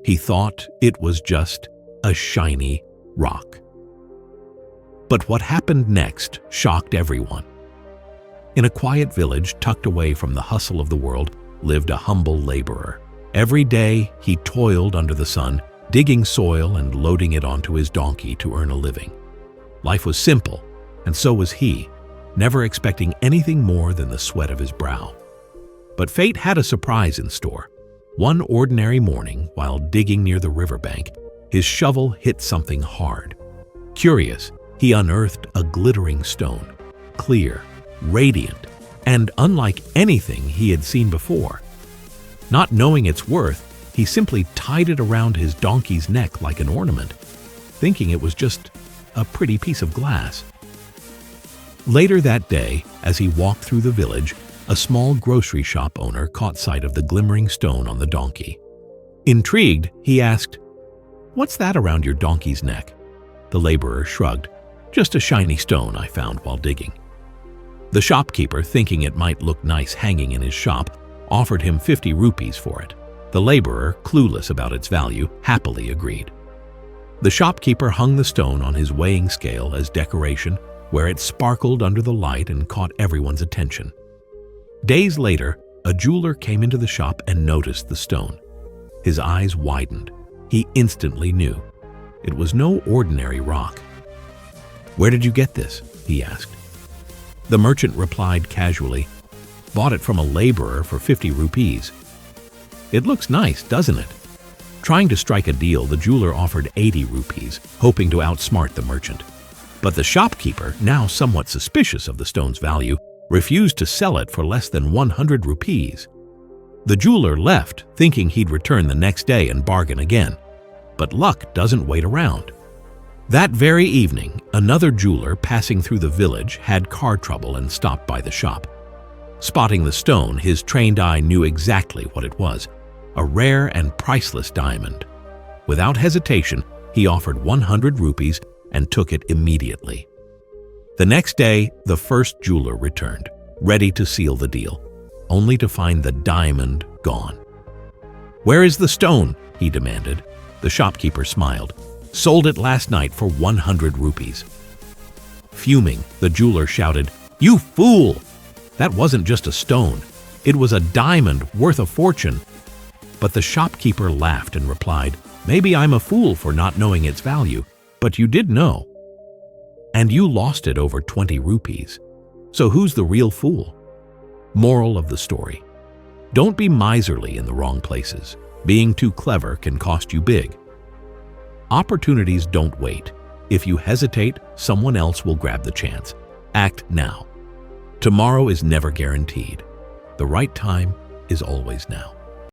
He thought it was just a shiny rock. But what happened next shocked everyone. In a quiet village tucked away from the hustle of the world lived a humble laborer. Every day he toiled under the sun, digging soil and loading it onto his donkey to earn a living. Life was simple, and so was he, never expecting anything more than the sweat of his brow. But fate had a surprise in store. One ordinary morning, while digging near the riverbank, his shovel hit something hard. Curious, he unearthed a glittering stone, clear, radiant, and unlike anything he had seen before. Not knowing its worth, he simply tied it around his donkey's neck like an ornament, thinking it was just a pretty piece of glass. Later that day, as he walked through the village, a small grocery shop owner caught sight of the glimmering stone on the donkey. Intrigued, he asked, "What's that around your donkey's neck?" The laborer shrugged. "Just a shiny stone I found while digging." The shopkeeper, thinking it might look nice hanging in his shop, offered him 50 rupees for it. The laborer, clueless about its value, happily agreed. The shopkeeper hung the stone on his weighing scale as decoration, where it sparkled under the light and caught everyone's attention. Days later, a jeweler came into the shop and noticed the stone. His eyes widened. He instantly knew. It was no ordinary rock. "Where did you get this?" he asked. The merchant replied casually, "Bought it from a laborer for 50 rupees. "It looks nice, doesn't it?" Trying to strike a deal, the jeweler offered 80 rupees, hoping to outsmart the merchant. But the shopkeeper, now somewhat suspicious of the stone's value, refused to sell it for less than 100 rupees. The jeweler left, thinking he'd return the next day and bargain again. But luck doesn't wait around. That very evening, another jeweler passing through the village had car trouble and stopped by the shop. Spotting the stone, his trained eye knew exactly what it was, a rare and priceless diamond. Without hesitation, he offered 100 rupees and took it immediately. The next day, the first jeweler returned, ready to seal the deal, only to find the diamond gone. "Where is the stone?" he demanded. The shopkeeper smiled. "Sold it last night for 100 rupees. Fuming, the jeweler shouted, "You fool! That wasn't just a stone. It was a diamond worth a fortune." But the shopkeeper laughed and replied, "Maybe I'm a fool for not knowing its value, but you did know. And you lost it over 20 rupees. So who's the real fool?" Moral of the story: don't be miserly in the wrong places. Being too clever can cost you big. Opportunities don't wait. If you hesitate, someone else will grab the chance. Act now. Tomorrow is never guaranteed. The right time is always now.